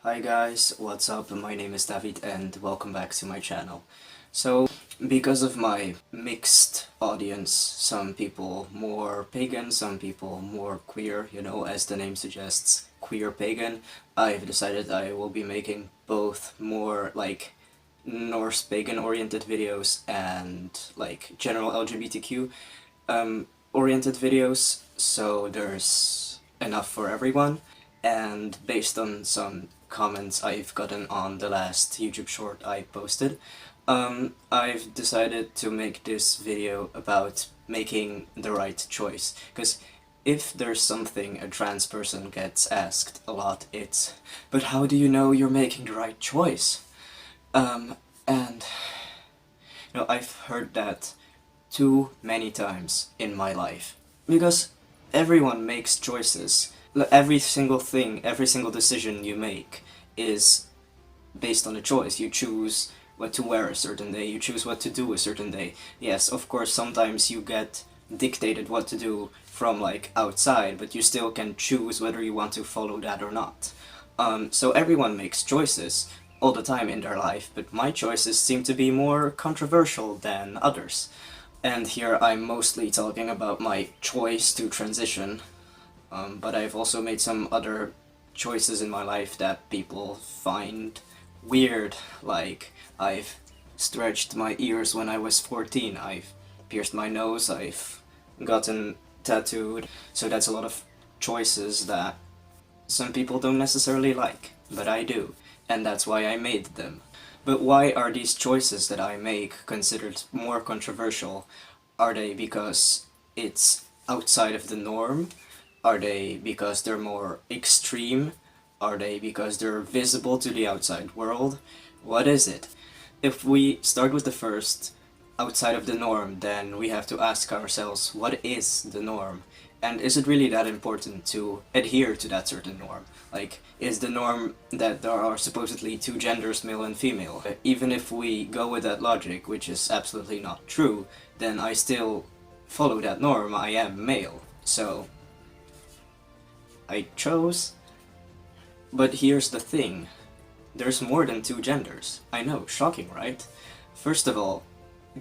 Hi guys, what's up? My name is David and welcome back to my channel. So, because of my mixed audience, some people more pagan, some people more queer, as the name suggests, queer pagan, I've decided I will be making both more like Norse pagan oriented videos and like general LGBTQ oriented videos, so there's enough for everyone. And based on some comments I've gotten on the last YouTube short I posted, I've decided to make this video about making the right choice. Because if there's something a trans person gets asked a lot, it's, but how do you know you're making the right choice? And I've heard that too many times in my life. Because everyone makes choices. Every single thing, every single decision you make is based on a choice. You choose what to wear a certain day, you choose what to do a certain day. Yes, of course, sometimes you get dictated what to do from like outside, but you still can choose whether you want to follow that or not. So everyone makes choices all the time in their life, but my choices seem to be more controversial than others. And here I'm mostly talking about my choice to transition, but I've also made some other choices in my life that people find weird, like I've stretched my ears when I was 14, I've pierced my nose, I've gotten tattooed, so that's a lot of choices that some people don't necessarily like, but I do, and that's why I made them. But why are these choices that I make considered more controversial? Are they because it's outside of the norm? Are they because they're more extreme? Are they because they're visible to the outside world? What is it? If we start with the first, outside of the norm, then we have to ask ourselves, what is the norm? And is it really that important to adhere to that certain norm? Like, is the norm that there are supposedly two genders, male and female? Even if we go with that logic, which is absolutely not true, then I still follow that norm. I am male, so I chose. But here's the thing, there's more than two genders. I know, shocking, right? First of all,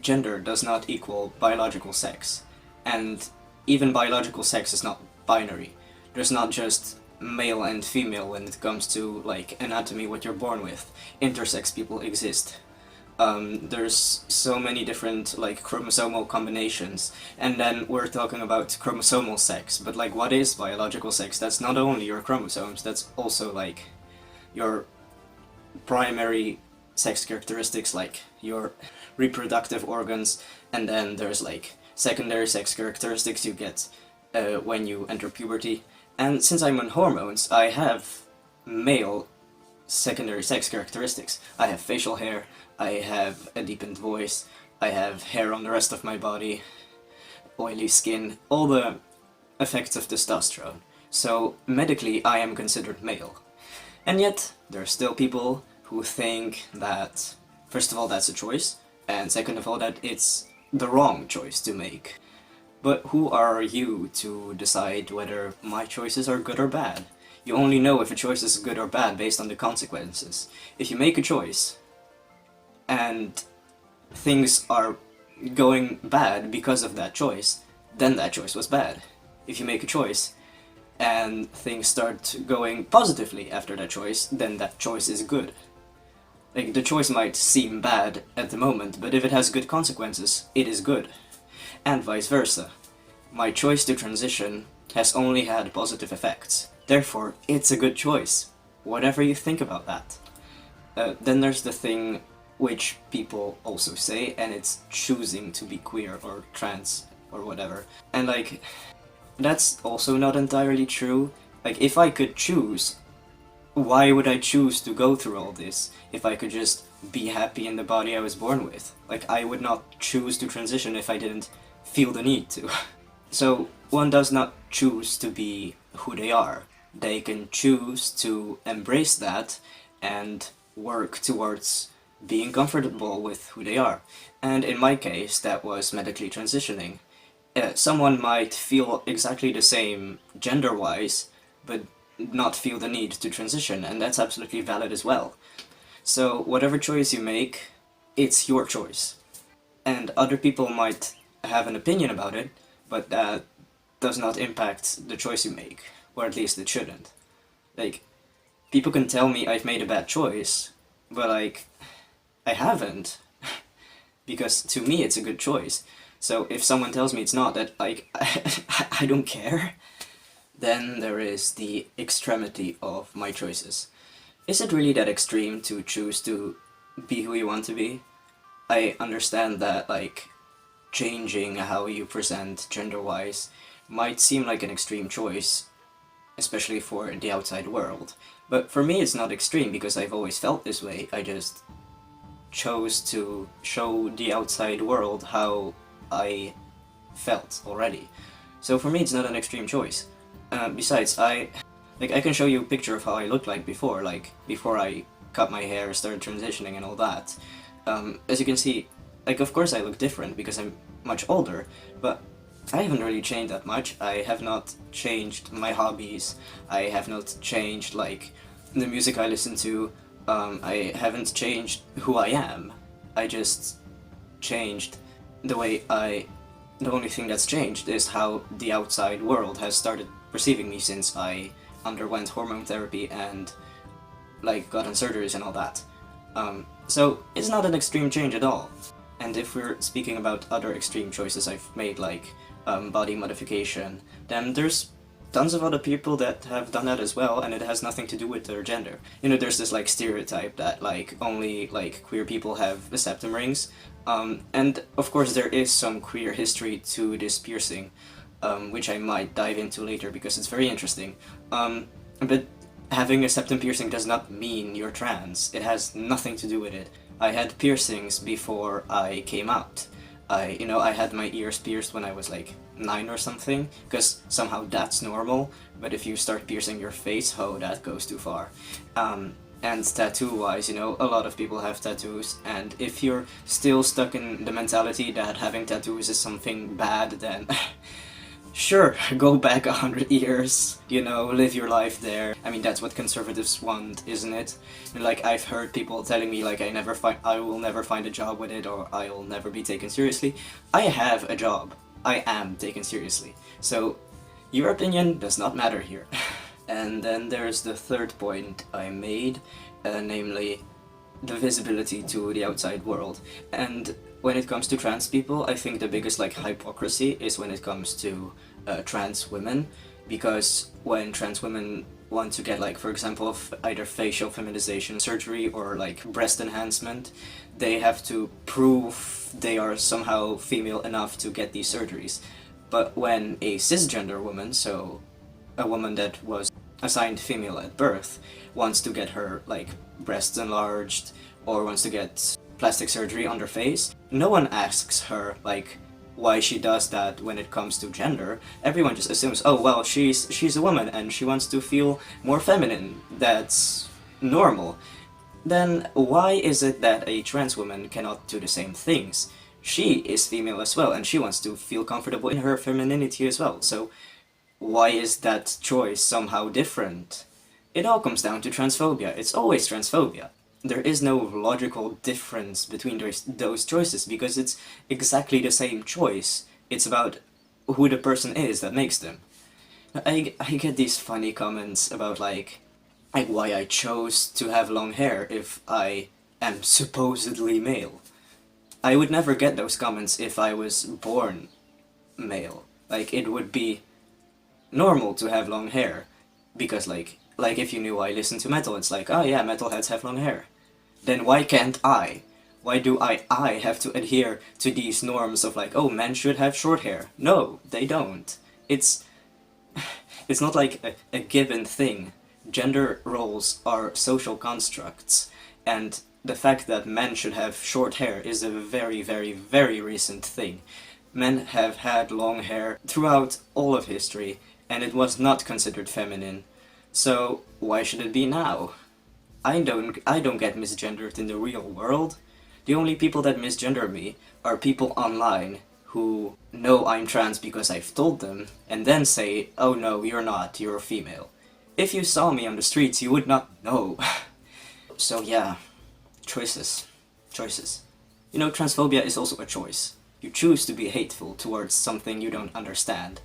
gender does not equal biological sex, and even biological sex is not binary. There's not just male and female when it comes to like anatomy, what you're born with. Intersex people exist. There's so many different like chromosomal combinations, and then we're talking about chromosomal sex, but like what is biological sex? That's not only your chromosomes, that's also like your primary sex characteristics, like your reproductive organs, and then there's like secondary sex characteristics you get when you enter puberty. And since I'm on hormones, I have male secondary sex characteristics. I have facial hair, I have a deepened voice, I have hair on the rest of my body, oily skin, all the effects of testosterone. So medically I am considered male. And yet there are still people who think that, first of all, that's a choice, and second of all, that it's the wrong choice to make. But who are you to decide whether my choices are good or bad? You only know if a choice is good or bad based on the consequences. If you make a choice, and things are going bad because of that choice, then that choice was bad. If you make a choice, and things start going positively after that choice, then that choice is good. Like, the choice might seem bad at the moment, but if it has good consequences, it is good. And vice versa. My choice to transition has only had positive effects. Therefore, it's a good choice. Whatever you think about that. Then there's the thing which people also say, and it's choosing to be queer or trans or whatever. And like, that's also not entirely true. Like, if I could choose, why would I choose to go through all this if I could just be happy in the body I was born with? Like, I would not choose to transition if I didn't feel the need to. So, one does not choose to be who they are. They can choose to embrace that and work towards being comfortable with who they are. And in my case, that was medically transitioning. Someone might feel exactly the same gender-wise, but not feel the need to transition, and that's absolutely valid as well. So whatever choice you make, it's your choice. And other people might have an opinion about it, but that does not impact the choice you make, or at least it shouldn't. Like, people can tell me I've made a bad choice, but like, I haven't, because to me it's a good choice. So if someone tells me it's not, that like, I don't care. Then there is the extremity of my choices. Is it really that extreme to choose to be who you want to be? I understand that, like, changing how you present gender-wise might seem like an extreme choice, especially for the outside world. But for me it's not extreme because I've always felt this way. I just chose to show the outside world how I felt already. So for me it's not an extreme choice. Besides, I can show you a picture of how I looked like before I cut my hair, started transitioning and all that. As you can see, like, of course I look different because I'm much older, but I haven't really changed that much. I have not changed my hobbies, I have not changed, like, the music I listen to, I haven't changed who I am. I just changed the way the only thing that's changed is how the outside world has started perceiving me since I underwent hormone therapy and, like, got on surgeries and all that. So it's not an extreme change at all. And if we're speaking about other extreme choices I've made, like body modification, then there's tons of other people that have done that as well, and it has nothing to do with their gender. You know, there's this, like, stereotype that, like, only, like, queer people have septum rings. And of course there is some queer history to this piercing, which I might dive into later because it's very interesting. But having a septum piercing does not mean you're trans. It has nothing to do with it. I had piercings before I came out. I had my ears pierced when I was like 9 or something, because somehow that's normal, but if you start piercing your face, oh, that goes too far. And tattoo-wise, a lot of people have tattoos, and if you're still stuck in the mentality that having tattoos is something bad, then sure, go back 100 years, live your life there. I mean, that's what conservatives want, isn't it? Like, I've heard people telling me, like, I will never find a job with it, or I'll never be taken seriously. I have a job. I am taken seriously. So, your opinion does not matter here. And then there's the third point I made, namely the visibility to the outside world. And when it comes to trans people, I think the biggest, like, hypocrisy is when it comes to trans women, because when trans women want to get, like, for example, either facial feminization surgery or, like, breast enhancement, they have to prove they are somehow female enough to get these surgeries. But when a cisgender woman, so a woman that was assigned female at birth, wants to get her, like, breasts enlarged or wants to get plastic surgery on their face, no one asks her, like, why she does that when it comes to gender. Everyone just assumes, oh, well, she's a woman and she wants to feel more feminine. That's normal. Then why is it that a trans woman cannot do the same things? She is female as well, and she wants to feel comfortable in her femininity as well, so why is that choice somehow different? It all comes down to transphobia. It's always transphobia. There is no logical difference between those choices, because it's exactly the same choice. It's about who the person is that makes them. I get these funny comments about, like why I chose to have long hair if I am supposedly male. I would never get those comments if I was born male. Like, it would be normal to have long hair, because like if you knew I listen to metal, it's like, oh yeah, metalheads have long hair. Then why can't I? Why do I have to adhere to these norms of, like, oh, men should have short hair? No, they don't. It's not like a given thing. Gender roles are social constructs, and the fact that men should have short hair is a very, very, very recent thing. Men have had long hair throughout all of history, and it was not considered feminine. So why should it be now? I don't get misgendered in the real world. The only people that misgender me are people online who know I'm trans because I've told them, and then say, oh no, you're not, you're a female. If you saw me on the streets, you would not know. So yeah, choices. Choices. You know, transphobia is also a choice. You choose to be hateful towards something you don't understand,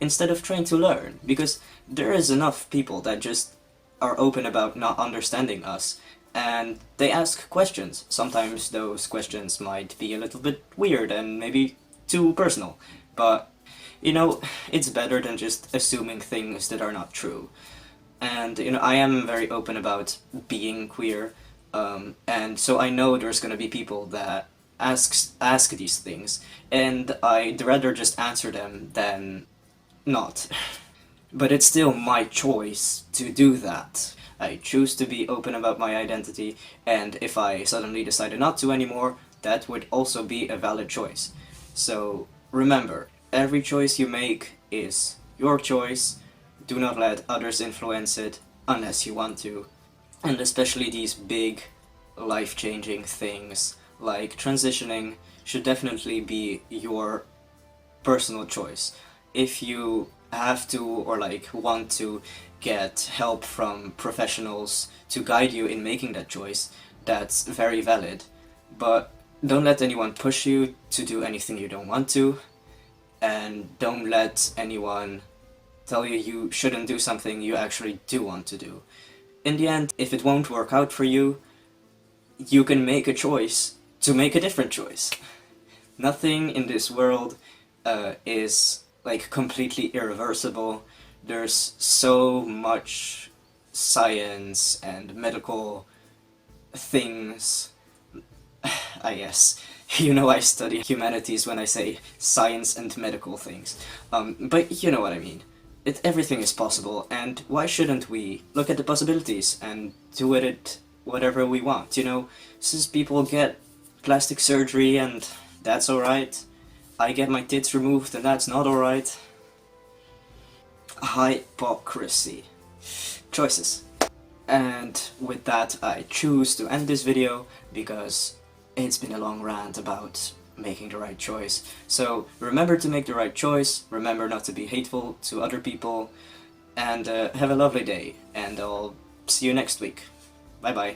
instead of trying to learn, because there is enough people that just are open about not understanding us, and they ask questions. Sometimes those questions might be a little bit weird and maybe too personal, but, you know, it's better than just assuming things that are not true. And, you know, I am very open about being queer, and so I know there's gonna be people that ask these things, and I'd rather just answer them than not. But it's still my choice to do that. I choose to be open about my identity, and if I suddenly decided not to anymore, that would also be a valid choice. So remember, every choice you make is your choice. Do not let others influence it unless you want to. And especially these big, life-changing things like transitioning should definitely be your personal choice. If you have to or like want to get help from professionals to guide you in making that choice, that's very valid. But don't let anyone push you to do anything you don't want to, and don't let anyone tell you you shouldn't do something you actually do want to do. In the end, if it won't work out for you, you can make a choice to make a different choice. Nothing in this world is like completely irreversible. There's so much science and medical things. I guess. You know I study humanities when I say science and medical things. But you know what I mean. Everything is possible, and why shouldn't we look at the possibilities and do with it whatever we want, you know? Since people get plastic surgery and that's alright, I get my tits removed and that's not alright. Hypocrisy. Choices. And with that, I choose to end this video because it's been a long rant about making the right choice. So remember to make the right choice, remember not to be hateful to other people, and have a lovely day, and I'll see you next week. Bye bye.